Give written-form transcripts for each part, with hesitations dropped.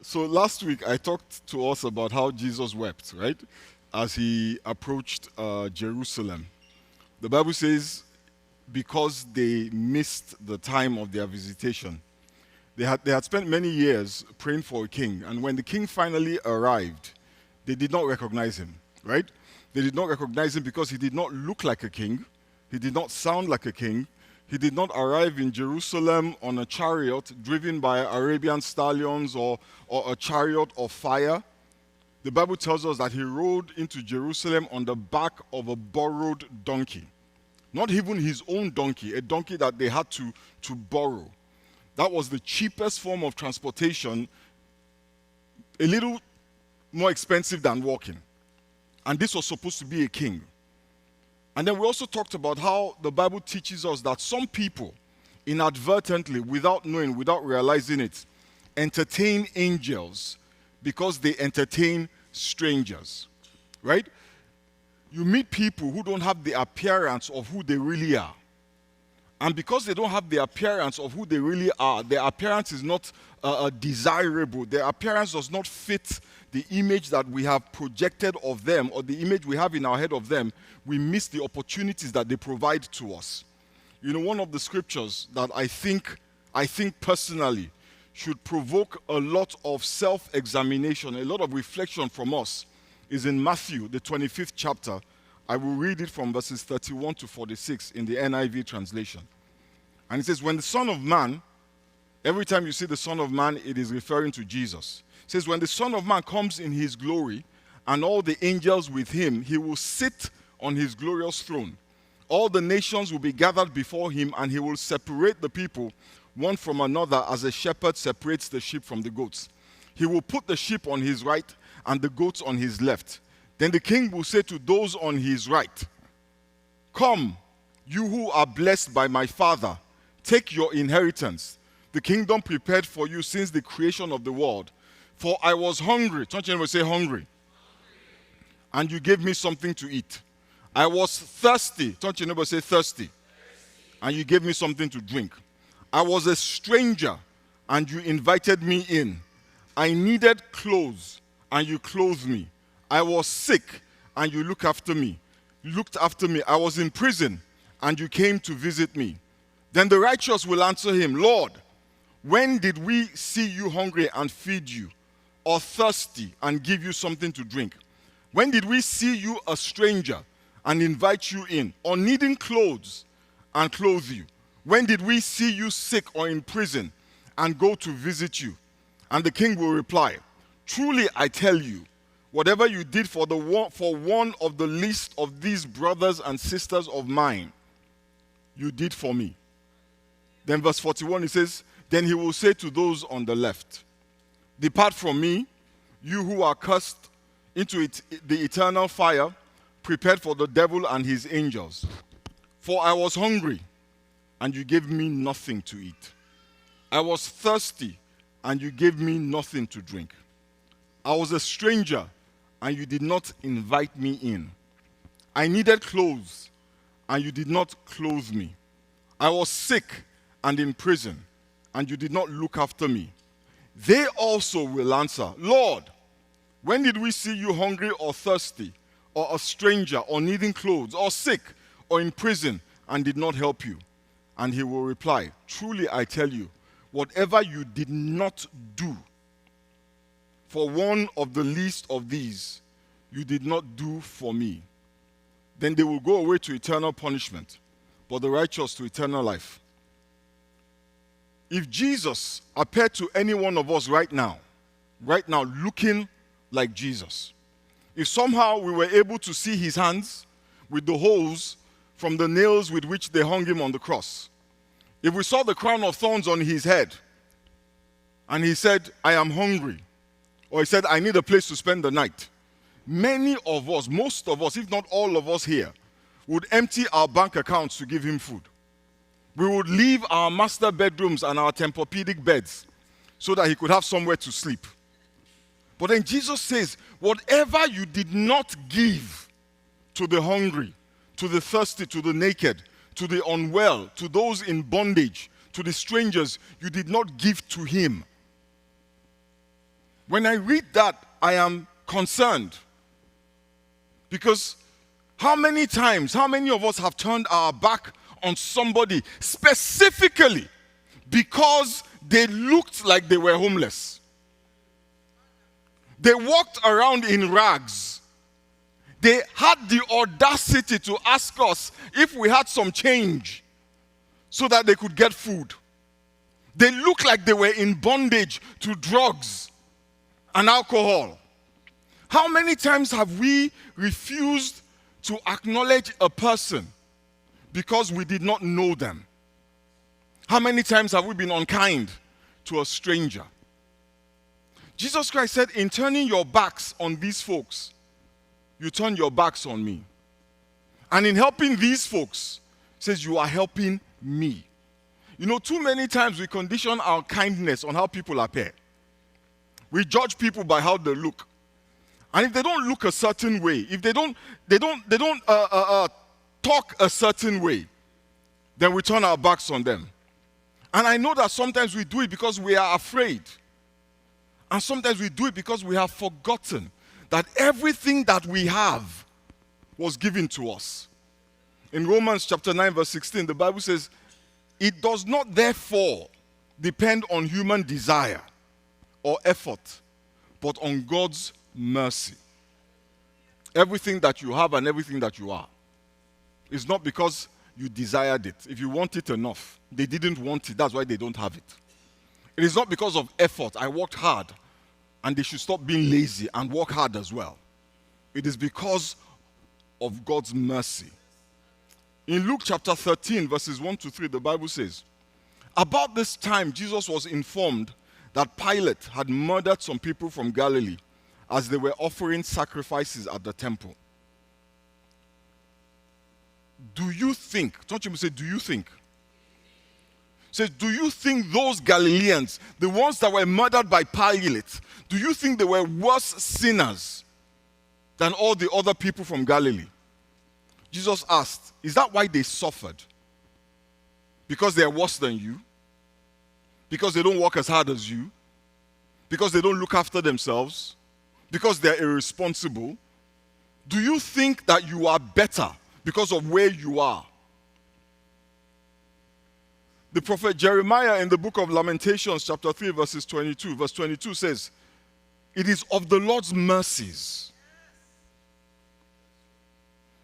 So last week I talked to us about how Jesus wept, right? As he approached Jerusalem. The Bible says because they missed the time of their visitation. They had spent many years praying for a king, and when the king finally arrived, they did not recognize him, right? They did not recognize him because he did not look like a king, he did not sound like a king, he did not arrive in Jerusalem on a chariot driven by Arabian stallions or a chariot of fire. The Bible tells us that he rode into Jerusalem on the back of a borrowed donkey. Not even his own donkey, a donkey that they had to borrow. That was the cheapest form of transportation, a little more expensive than walking. And this was supposed to be a king. And then we also talked about how the Bible teaches us that some people, inadvertently, without knowing, without realizing it, entertain angels because they entertain strangers, right? You meet people who don't have the appearance of who they really are. And because they don't have the appearance of who they really are, their appearance is not desirable. Their appearance does not fit the image that we have projected of them or the image we have in our head of them. We miss the opportunities that they provide to us. You know, one of the scriptures that I think personally should provoke a lot of self-examination, a lot of reflection from us, is in Matthew, the 25th chapter. I will read it from verses 31 to 46 in the NIV translation. And it says, when the Son of Man, every time you see the Son of Man, it is referring to Jesus. It says, when the Son of Man comes in his glory and all the angels with him, he will sit on his glorious throne. All the nations will be gathered before him, and he will separate the people one from another as a shepherd separates the sheep from the goats. He will put the sheep on his right and the goats on his left. Then the king will say to those on his right, come, you who are blessed by my Father, take your inheritance, the kingdom prepared for you since the creation of the world. For I was hungry. Don't you ever say hungry? And you gave me something to eat. I was thirsty. Don't you never say thirsty? And you gave me something to drink. I was a stranger, and you invited me in. I needed clothes, and you clothed me. I was sick, and you looked after me. I was in prison, and you came to visit me. Then the righteous will answer him, Lord, when did we see you hungry and feed you, or thirsty and give you something to drink? When did we see you a stranger and invite you in, or needing clothes and clothe you? When did we see you sick or in prison and go to visit you? And the king will reply, truly I tell you, whatever you did for one of the least of these brothers and sisters of mine, you did for me. Then verse 41, it says, then he will say to those on the left, depart from me, you who are cast into the eternal fire, prepared for the devil and his angels. For I was hungry, and you gave me nothing to eat. I was thirsty, and you gave me nothing to drink. I was a stranger, and you did not invite me in. I needed clothes, and you did not clothe me. I was sick and in prison, and you did not look after me. They also will answer, Lord, when did we see you hungry or thirsty, or a stranger, or needing clothes, or sick, or in prison, and did not help you? And he will reply, truly I tell you, whatever you did not do for one of the least of these, you did not do for me. Then they will go away to eternal punishment, but the righteous to eternal life. If Jesus appeared to any one of us right now, looking like Jesus, if somehow we were able to see his hands with the holes from the nails with which they hung him on the cross, if we saw the crown of thorns on his head, and he said, I am hungry, or he said, I need a place to spend the night, many of us, most of us, if not all of us here, would empty our bank accounts to give him food. We would leave our master bedrooms and our Tempur-Pedic beds so that he could have somewhere to sleep. But then Jesus says, whatever you did not give to the hungry, to the thirsty, to the naked, to the unwell, to those in bondage, to the strangers, you did not give to him. When I read that, I am concerned. Because how many of us have turned our back on somebody specifically because they looked like they were homeless? They walked around in rags. They had the audacity to ask us if we had some change so that they could get food. They looked like they were in bondage to drugs and alcohol. How many times have we refused to acknowledge a person because we did not know them? How many times have we been unkind to a stranger? Jesus Christ said, in turning your backs on these folks, you turn your backs on me. And in helping these folks, he says, you are helping me. You know, too many times we condition our kindness on how people appear. We judge people by how they look. And if they don't look a certain way, if they don't talk a certain way, then we turn our backs on them. And I know that sometimes we do it because we are afraid. And sometimes we do it because we have forgotten that everything that we have was given to us. In Romans chapter 9 verse 16, the Bible says, it does not therefore depend on human desire or effort, but on God's mercy. Everything that you have and everything that you are is not because you desired it. If you want it enough, they didn't want it. That's why they don't have it. It is not because of effort. I worked hard, and they should stop being lazy and work hard as well. It is because of God's mercy. In Luke chapter 13, verses 1 to 3, the Bible says, about this time, Jesus was informed that Pilate had murdered some people from Galilee as they were offering sacrifices at the temple. Do you think, don't you say, do you think? Says, do you think those Galileans, the ones that were murdered by Pilate, do you think they were worse sinners than all the other people from Galilee? Jesus asked, is that why they suffered? Because they are worse than you? Because they don't work as hard as you? Because they don't look after themselves? Because they are irresponsible? Do you think that you are better because of where you are? The prophet Jeremiah in the book of Lamentations, chapter 3, verse 22 says, it is of the Lord's mercies.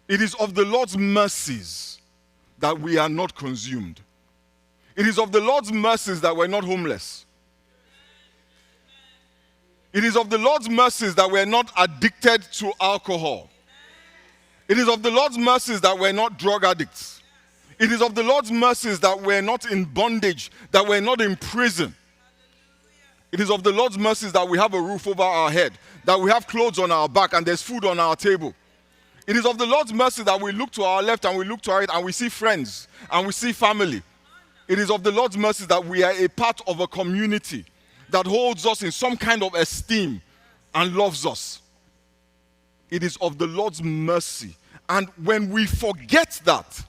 It is of the Lord's mercies that we are not consumed. It is of the Lord's mercies that we're not homeless. It is of the Lord's mercies that we're not addicted to alcohol. It is of the Lord's mercies that we're not drug addicts. It is of the Lord's mercies that we're not in bondage, that we're not in prison. It is of the Lord's mercies that we have a roof over our head, that we have clothes on our back and there's food on our table. It is of the Lord's mercy that we look to our left and we look to our right and we see friends and we see family. It is of the Lord's mercy that we are a part of a community that holds us in some kind of esteem and loves us. It is of the Lord's mercy. And when we forget that,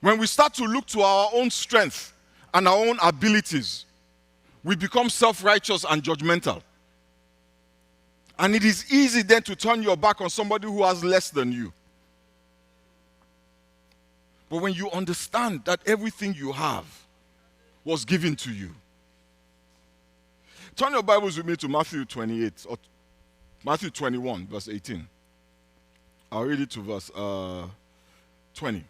when we start to look to our own strength and our own abilities, we become self-righteous and judgmental. And it is easy then to turn your back on somebody who has less than you. But when you understand that everything you have was given to you. Turn your Bibles with me to Matthew 28, or Matthew 21, verse 18. I'll read it to verse 20. It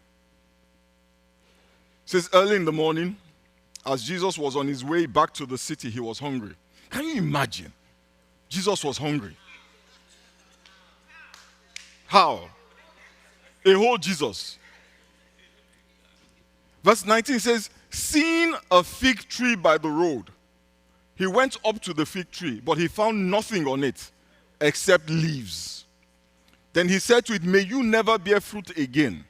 says, early in the morning, as Jesus was on his way back to the city, he was hungry. Can you imagine? Jesus was hungry. How? A whole Jesus. Verse 19 says, seeing a fig tree by the road, he went up to the fig tree, but he found nothing on it except leaves. Then he said to it, may you never bear fruit again.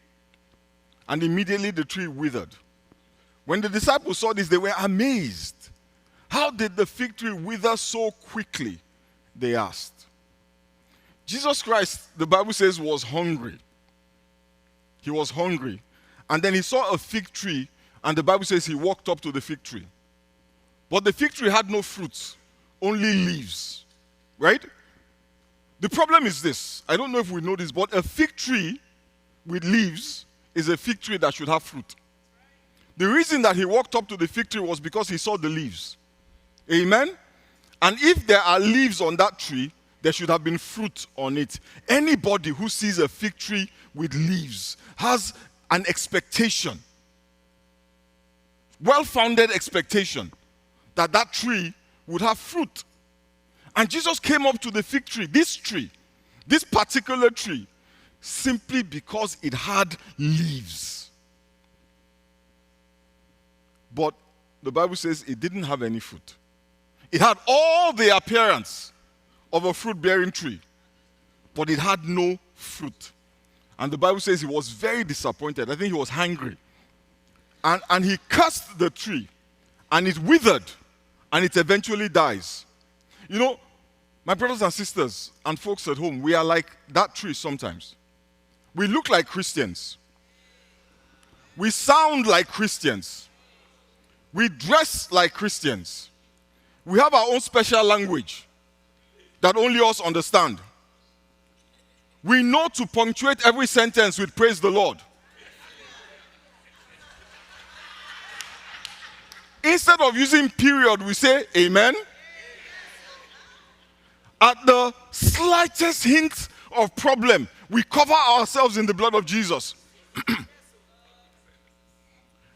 And immediately the tree withered. When the disciples saw this, they were amazed. How did the fig tree wither so quickly? They asked. Jesus Christ, the Bible says, was hungry. He was hungry. And then he saw a fig tree, and the Bible says he walked up to the fig tree. But the fig tree had no fruit, only leaves. Right? The problem is this. I don't know if we know this, but a fig tree with leaves is a fig tree that should have fruit. The reason that he walked up to the fig tree was because he saw the leaves. Amen? And if there are leaves on that tree, there should have been fruit on it. Anybody who sees a fig tree with leaves has an expectation, well-founded expectation, that that tree would have fruit. And Jesus came up to the fig tree, this particular tree, simply because it had leaves. But the Bible says it didn't have any fruit. It had all the appearance of a fruit-bearing tree, but it had no fruit. And the Bible says he was very disappointed. I think he was hungry. And he cursed the tree, and it withered, and it eventually dies. You know, my brothers and sisters and folks at home, we are like that tree sometimes. We look like Christians. We sound like Christians. We dress like Christians. We have our own special language that only us understand. We know to punctuate every sentence with praise the Lord. Instead of using period, we say amen. At the slightest hint of problem, we cover ourselves in the blood of Jesus.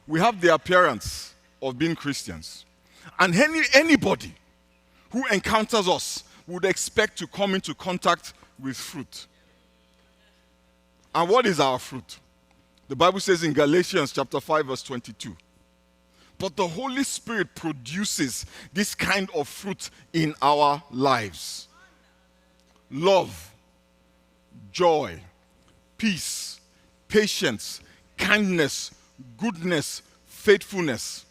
We have the appearance of being Christians. And anybody who encounters us would expect to come into contact with fruit. And what is our fruit? The Bible says in Galatians chapter 5 verse 22. But the Holy Spirit produces this kind of fruit in our lives. Love, joy, peace, patience, kindness, goodness, faithfulness.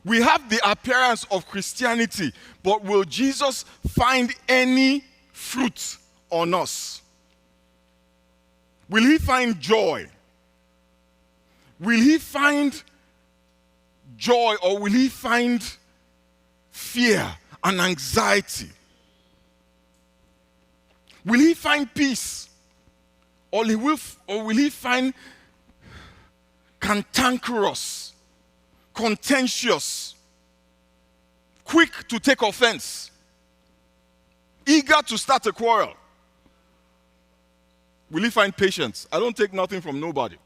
We have the appearance of Christianity, but will Jesus find any fruit on us? Will he find joy? Will he find joy, or will he find fear and anxiety? Will he find peace? Or will he find cantankerous, contentious, quick to take offense, eager to start a quarrel? Will he find patience? I don't take nothing from nobody.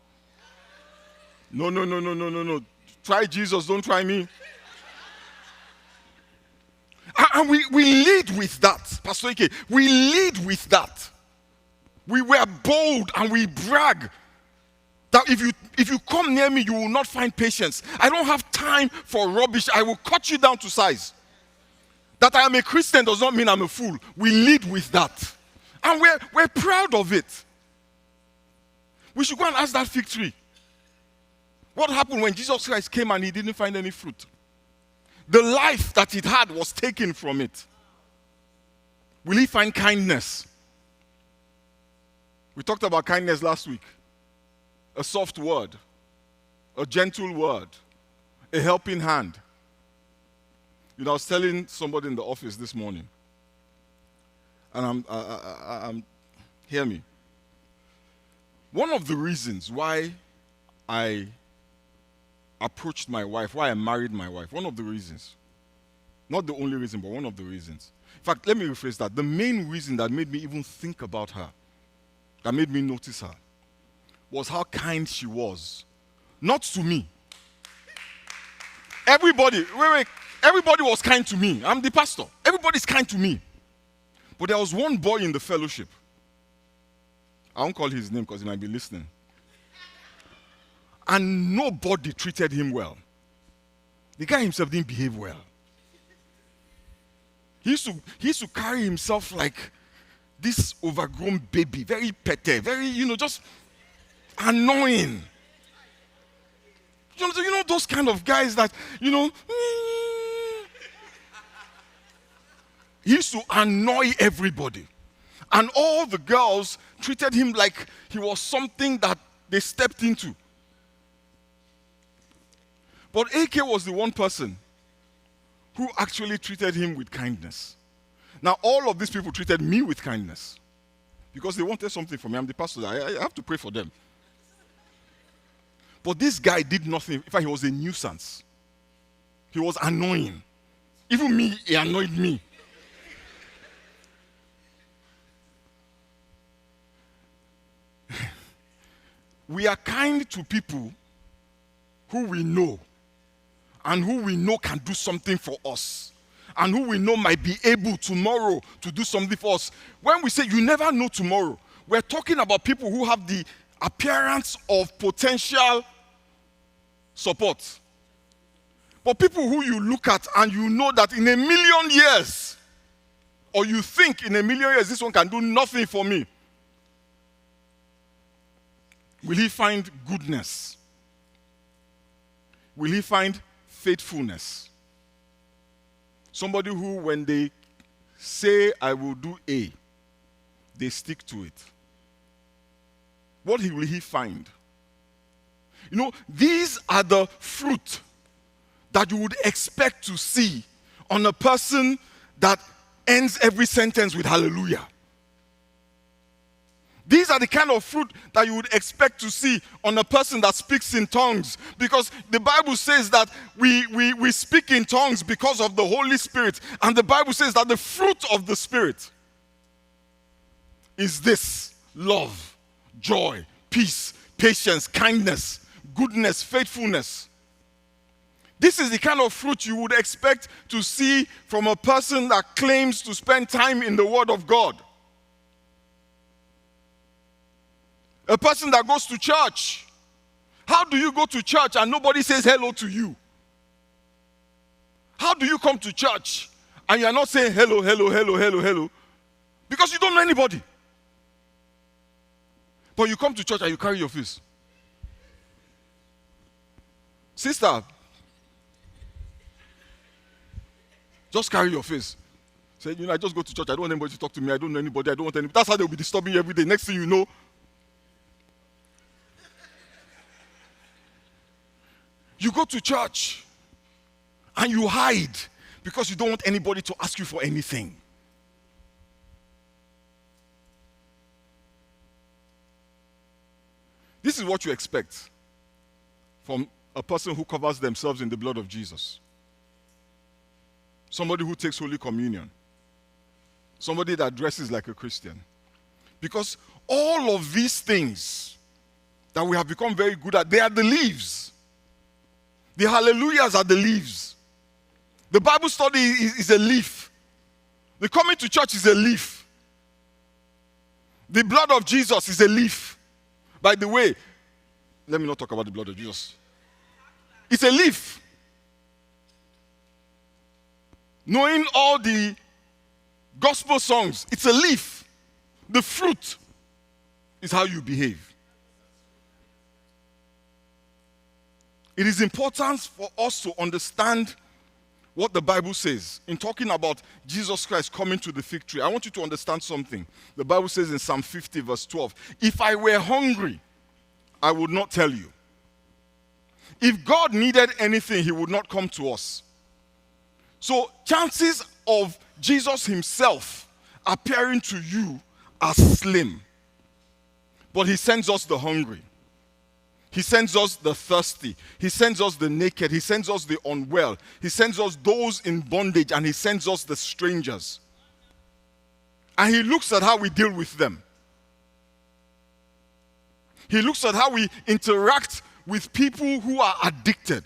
No. Try Jesus, don't try me. And we lead with that, Pastor Ike. We lead with that. We were bold and we brag that if you come near me, you will not find patience. I don't have time for rubbish. I will cut you down to size. That I am a Christian does not mean I'm a fool. We lead with that. And we're proud of it. We should go and ask that fig tree. What happened when Jesus Christ came and he didn't find any fruit? The life that it had was taken from it. Will he find kindness? We talked about kindness last week. A soft word, a gentle word, a helping hand. You know, I was telling somebody in the office this morning, and hear me. One of the reasons why I approached my wife, why I married my wife, one of the reasons, not the only reason, but one of the reasons. In fact, let me rephrase that. The main reason that made me even think about her, that made me notice her, was how kind she was. Not to me. Everybody was kind to me. I'm the pastor. Everybody's kind to me. But there was one boy in the fellowship. I won't call his name because he might be listening. And nobody treated him well. The guy himself didn't behave well. He used to carry himself like this overgrown baby, very petty, very, just annoying. You know those kind of guys that, He used to annoy everybody. And all the girls treated him like he was something that they stepped into. But AK was the one person who actually treated him with kindness. Now, all of these people treated me with kindness because they wanted something from me. I'm the pastor. I have to pray for them. But this guy did nothing. In fact, he was a nuisance. He was annoying. Even me, he annoyed me. We are kind to people who we know and who we know can do something for us and who we know might be able tomorrow to do something for us. When we say you never know tomorrow, we're talking about people who have the appearance of potential support. But people who you look at and you know that in a million years, or you think in a million years, this one can do nothing for me. Will he find goodness? Will he find faithfulness? Somebody who, when they say, I will do A, they stick to it. What will he find? You know, these are the fruit that you would expect to see on a person that ends every sentence with hallelujah. These are the kind of fruit that you would expect to see on a person that speaks in tongues. Because the Bible says that we speak in tongues because of the Holy Spirit. And the Bible says that the fruit of the Spirit is this: love, joy, peace, patience, kindness, goodness, faithfulness. This is the kind of fruit you would expect to see from a person that claims to spend time in the Word of God. A person that goes to church. How do you go to church and nobody says hello to you? How do you come to church and you are not saying hello, hello, hello, hello, hello? Because you don't know anybody. But you come to church and you carry your face. Sister, just carry your face. Say, I just go to church. I don't want anybody to talk to me. I don't know anybody. I don't want anybody. That's how they'll be disturbing you every day. Next thing you know, you go to church and you hide because you don't want anybody to ask you for anything. This is what you expect from a person who covers themselves in the blood of Jesus. Somebody who takes Holy Communion. Somebody that dresses like a Christian. Because all of these things that we have become very good at, they are the leaves. The hallelujahs are the leaves. The Bible study is a leaf. The coming to church is a leaf. The blood of Jesus is a leaf. By the way, let me not talk about the blood of Jesus. It's a leaf. Knowing all the gospel songs, it's a leaf. The fruit is how you behave. It is important for us to understand what the Bible says. In talking about Jesus Christ coming to the fig tree, I want you to understand something. The Bible says in Psalm 50 verse 12, if I were hungry, I would not tell you. If God needed anything, he would not come to us. So chances of Jesus himself appearing to you are slim. But he sends us the hungry. He sends us the thirsty. He sends us the naked. He sends us the unwell. He sends us those in bondage, and he sends us the strangers. And he looks at how we deal with them. He looks at how we interact with people who are addicted.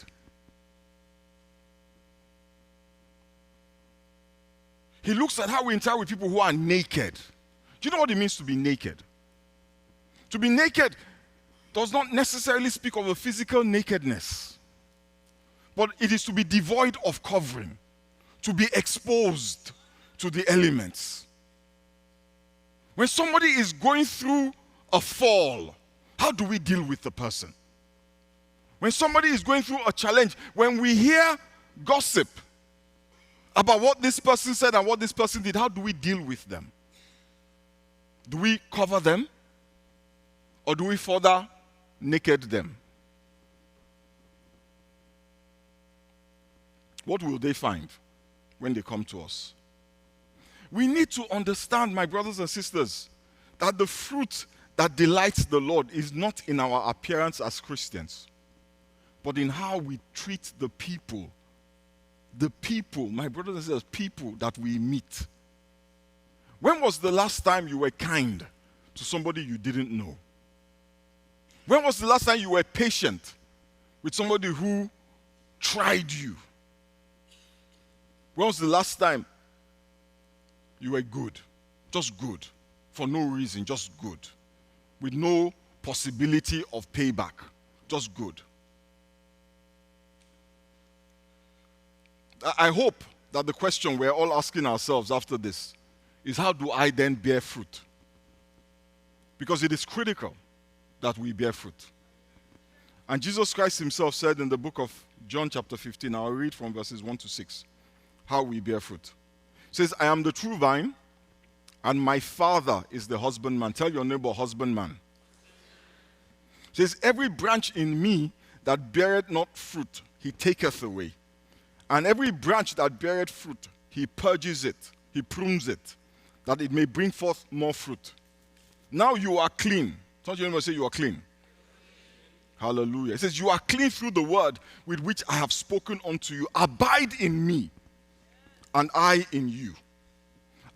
He looks at how we interact with people who are naked. Do you know what it means to be naked? To be naked does not necessarily speak of a physical nakedness, but it is to be devoid of covering, to be exposed to the elements. When somebody is going through a fall, how do we deal with the person? When somebody is going through a challenge, when we hear gossip about what this person said and what this person did, how do we deal with them? Do we cover them? Or do we further naked them? What will they find? when they come to us. We need to understand, my brothers and sisters, that the fruit that delights the Lord is not in our appearance as Christians, but in how we treat the people. The people, my brothers and sisters, people that we meet. When was the last time you were kind to somebody you didn't know? When was the last time you were patient with somebody who tried you? When was the last time you were good? Just good. For no reason, just good. With no possibility of payback. Just good. I hope that the question we're all asking ourselves after this is, how do I then bear fruit? Because it is critical that we bear fruit. And Jesus Christ himself said in the book of John chapter 15, I'll read from verses 1 to 6, how we bear fruit. It says, I am the true vine, and my Father is the husbandman. Tell your neighbor, husbandman. It says, every branch in me that beareth not fruit, he taketh away. And every branch that beareth fruit, he purges it, he prunes it, that it may bring forth more fruit. Now you are clean. Don't you ever say you are clean? Hallelujah. It says, you are clean through the word with which I have spoken unto you. Abide in me, and I in you.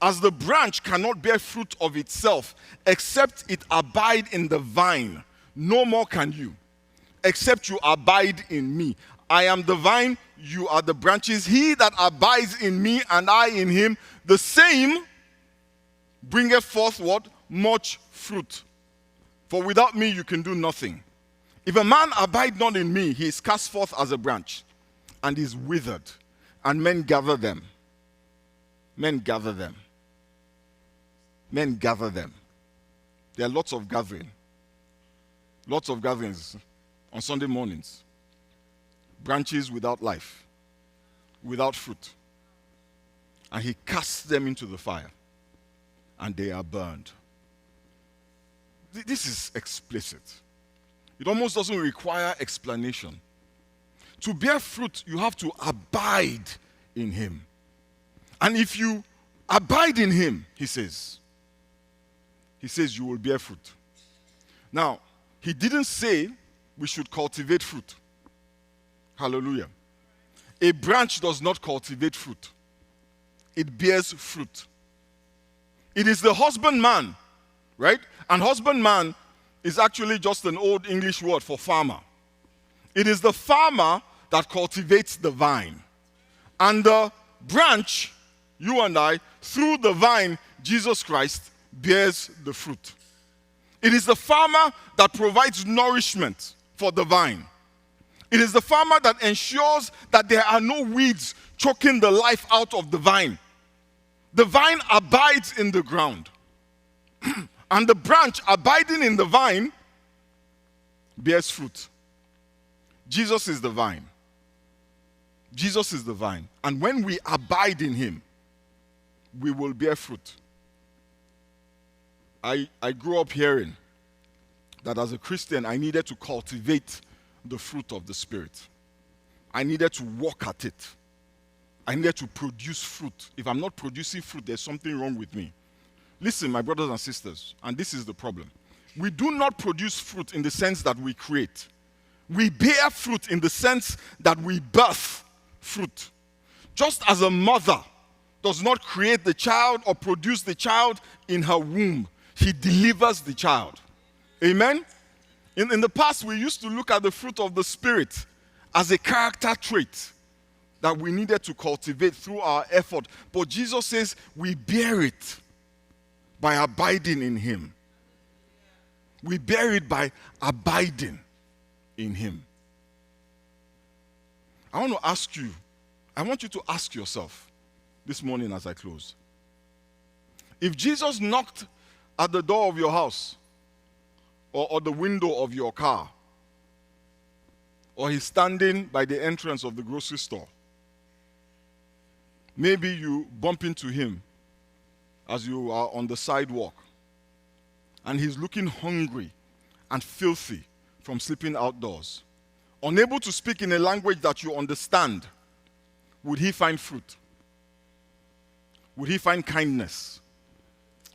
As the branch cannot bear fruit of itself, except it abide in the vine, no more can you, except you abide in me. I am the vine, you are the branches. He that abides in me and I in him, the same bringeth forth what? Much fruit. For without me you can do nothing. If a man abide not in me, he is cast forth as a branch and is withered, and men gather them. Men gather them. Men gather them. There are lots of gathering. Lots of gatherings on Sunday mornings. Branches without life, without fruit. And he casts them into the fire, and they are burned. This is explicit. It almost doesn't require explanation. To bear fruit, you have to abide in him. And if you abide in him, he says you will bear fruit. Now, he didn't say we should cultivate fruit. Hallelujah. A branch does not cultivate fruit. It bears fruit. It is the husbandman, right? And husbandman is actually just an old English word for farmer. It is the farmer that cultivates the vine. And the branch, you and I, through the vine, Jesus Christ, bears the fruit. It is the farmer that provides nourishment for the vine. It is the farmer that ensures that there are no weeds choking the life out of the vine. The vine abides in the ground. And the branch abiding in the vine bears fruit. Jesus is the vine. Jesus is the vine. And when we abide in him, we will bear fruit. I grew up hearing that as a Christian, I needed to cultivate the fruit of the Spirit. I needed to walk at it. I needed to produce fruit. If I'm not producing fruit, there's something wrong with me. Listen, my brothers and sisters, and this is the problem. We do not produce fruit in the sense that we create. We bear fruit in the sense that we birth fruit. Just as a mother does not create the child or produce the child in her womb, she delivers the child. Amen? In the past, we used to look at the fruit of the Spirit as a character trait that we needed to cultivate through our effort. But Jesus says we bear it by abiding in him. We bear it by abiding in him. I want to ask you, I want you to ask yourself this morning as I close. If Jesus knocked at the door of your house, or the window of your car, or he's standing by the entrance of the grocery store, maybe you bump into him as you are on the sidewalk, and he's looking hungry and filthy from sleeping outdoors, unable to speak in a language that you understand, would he find fruit? Would he find kindness?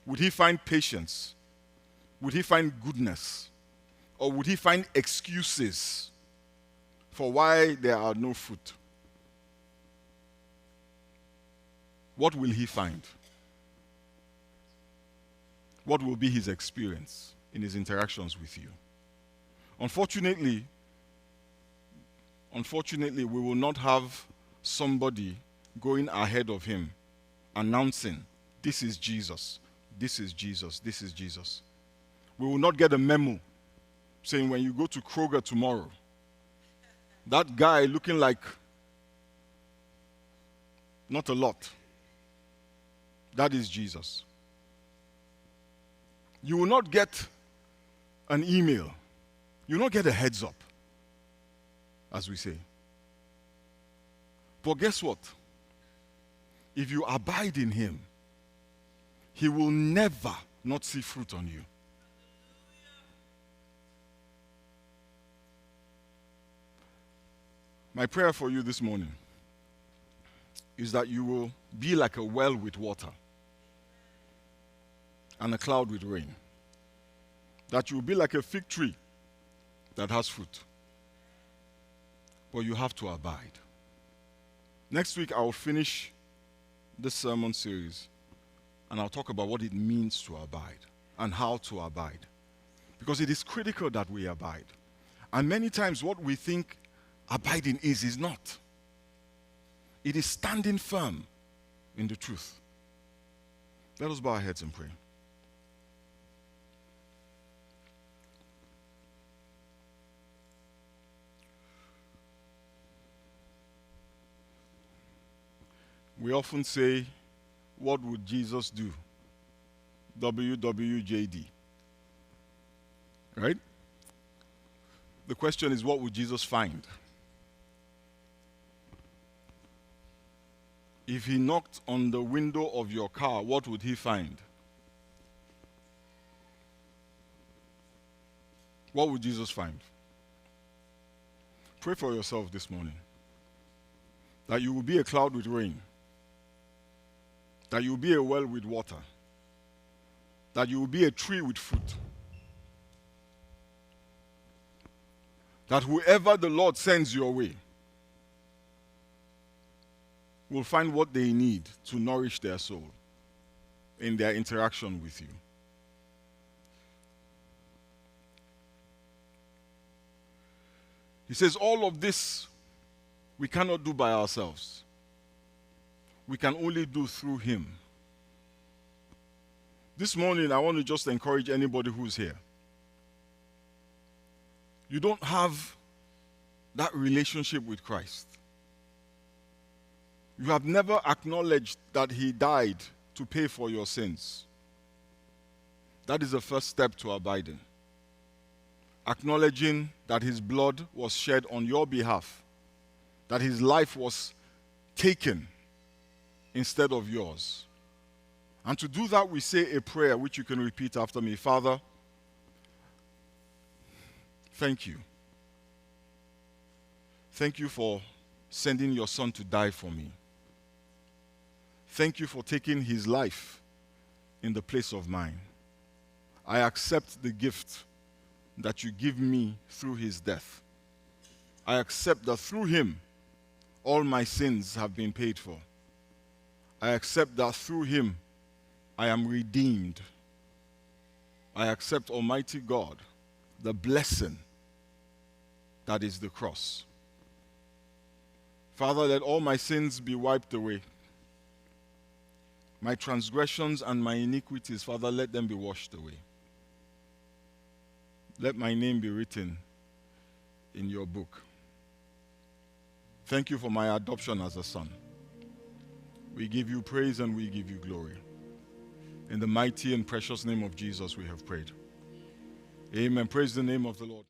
Would he find patience? Would he find goodness? Or would he find excuses for why there are no fruit? What will he find? What will be his experience in his interactions with you? Unfortunately, we will not have somebody going ahead of him announcing, this is Jesus, this is Jesus, this is Jesus. We will not get a memo saying when you go to Kroger tomorrow, that guy looking like not a lot, that is Jesus. You will not get an email. You will not get a heads up, as we say. But guess what? If you abide in him, he will never not see fruit on you. My prayer for you this morning is that you will be like a well with water and a cloud with rain. That you will be like a fig tree that has fruit. But you have to abide. Next week, I will finish this sermon series and I'll talk about what it means to abide and how to abide. Because it is critical that we abide. And many times what we think abiding is not. It is standing firm in the truth. Let us bow our heads and pray. We often say, what would Jesus do? WWJD. Right? The question is, what would Jesus find? If he knocked on the window of your car, what would he find? What would Jesus find? Pray for yourself this morning. That you will be a cloud with rain. That you will be a well with water. That you will be a tree with fruit. That whoever the Lord sends your way will find what they need to nourish their soul in their interaction with you. He says, all of this we cannot do by ourselves. We can only do through him. This morning, I want to just encourage anybody who's here. You don't have that relationship with Christ. You have never acknowledged that he died to pay for your sins. That is the first step to abiding. Acknowledging that his blood was shed on your behalf, that his life was taken instead of yours. And to do that, we say a prayer which you can repeat after me. Father, thank you. Thank you for sending your son to die for me. Thank you for taking his life in the place of mine. I accept the gift that you give me through his death. I accept that through him, all my sins have been paid for. I accept that through him, I am redeemed. I accept, Almighty God, the blessing that is the cross. Father, let all my sins be wiped away. My transgressions and my iniquities, Father, let them be washed away. Let my name be written in your book. Thank you for my adoption as a son. We give you praise and we give you glory. In the mighty and precious name of Jesus we have prayed. Amen. Praise the name of the Lord.